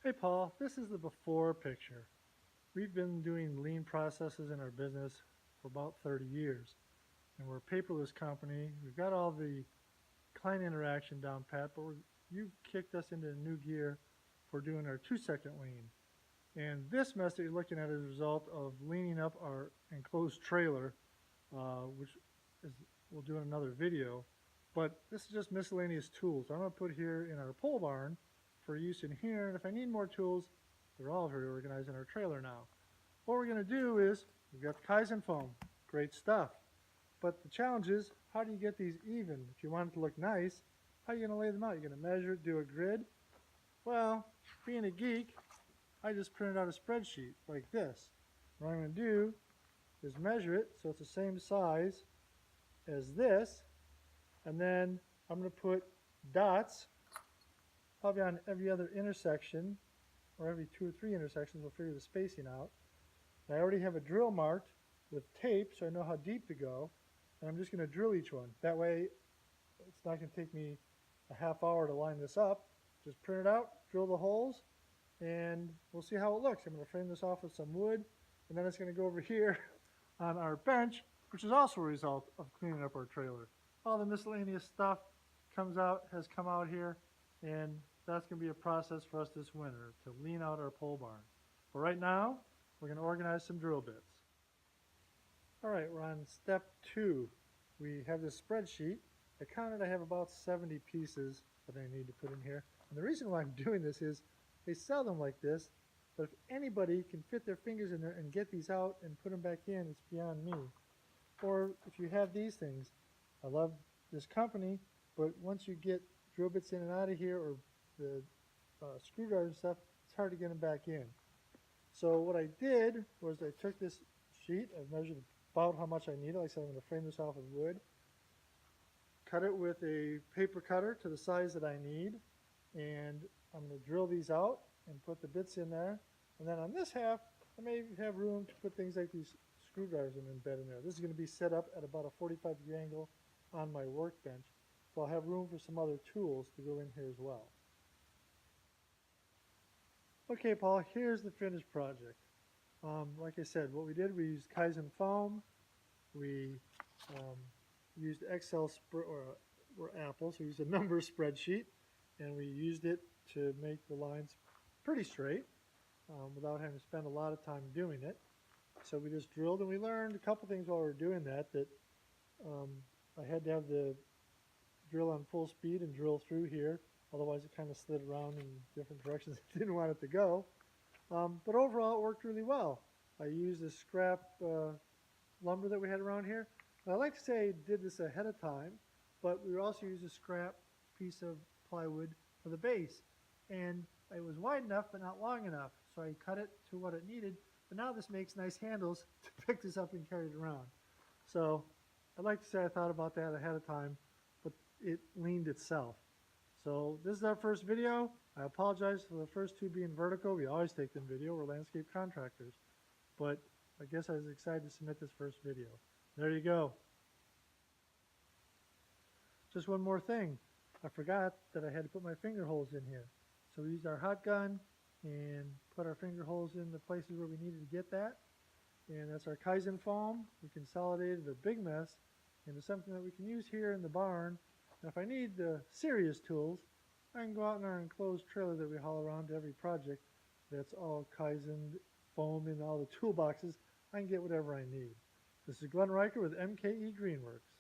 Hey Paul, this is the before picture. We've been doing lean processes in our business for about 30 years, and we're a paperless company. We've got all the client interaction down pat, but you've kicked us into new gear for doing our 2-second lean. And this mess that you're looking at is a result of leaning up our enclosed trailer, which is we'll do in another video. But this is just miscellaneous tools I'm going to put here in our pole barn for use in here. And if I need more tools, they're all very organized in our trailer now. What we're going to do is, we've got the Kaizen foam, great stuff. But the challenge is, how do you get these even? If you want it to look nice, how are you going to lay them out? You're going to measure it, do a grid? Well, being a geek, I just printed out a spreadsheet like this. What I'm going to do is measure it so it's the same size as this, and then I'm going to put dots probably on every other intersection, or every 2 or 3 intersections. We'll figure the spacing out. And I already have a drill marked with tape so I know how deep to go, and I'm just going to drill each one. That way it's not going to take me a half hour to line this up. Just print it out, drill the holes, and we'll see how it looks. I'm going to frame this off with some wood, and then it's going to go over here on our bench, which is also a result of cleaning up our trailer. All the miscellaneous stuff has come out here, and that's going to be a process for us this winter to lean out our pole barn. But right now, we're going to organize some drill bits. All right, we're on step 2. We have this spreadsheet. I counted I have about 70 pieces that I need to put in here. And the reason why I'm doing this is they sell them like this, but if anybody can fit their fingers in there and get these out and put them back in, it's beyond me. Or if you have these things, I love this company, but once you get drill bits in and out of here, or the screwdriver and stuff, it's hard to get them back in. So what I did was I took this sheet, I've measured about how much I needed. Like I said, I'm going to frame this off with wood, cut it with a paper cutter to the size that I need, and I'm going to drill these out and put the bits in there. And then on this half, I may have room to put things like these screwdrivers and embed in there. This is going to be set up at about a 45-degree angle on my workbench, so I'll have room for some other tools to go in here as well. Okay, Paul, here's the finished project. Like I said, what we did, we used Kaizen foam, we used Excel or Apple, so we used a number spreadsheet, and we used it to make the lines pretty straight without having to spend a lot of time doing it. So we just drilled, and we learned a couple things while we were doing that I had to have the drill on full speed and drill through here, otherwise it kind of slid around in different directions I didn't want it to go. But overall it worked really well. I used the scrap lumber that we had around here. And I like to say I did this ahead of time, but we also used a scrap piece of plywood for the base. And it was wide enough but not long enough, so I cut it to what it needed. But now this makes nice handles to pick this up and carry it around. So I'd like to say I thought about that ahead of time, but it leaned itself. So this is our first video. I apologize for the first 2 being vertical. We always take them video. We're landscape contractors. But I guess I was excited to submit this first video. There you go. Just one more thing. I forgot that I had to put my finger holes in here. So we used our hot gun and put our finger holes in the places where we needed to get that. And that's our Kaizen foam. We consolidated a big mess into something that we can use here in the barn. And if I need the serious tools, I can go out in our enclosed trailer that we haul around to every project that's all Kaizen foam in all the toolboxes. I can get whatever I need. This is Glenn Riker with MKE Greenworks.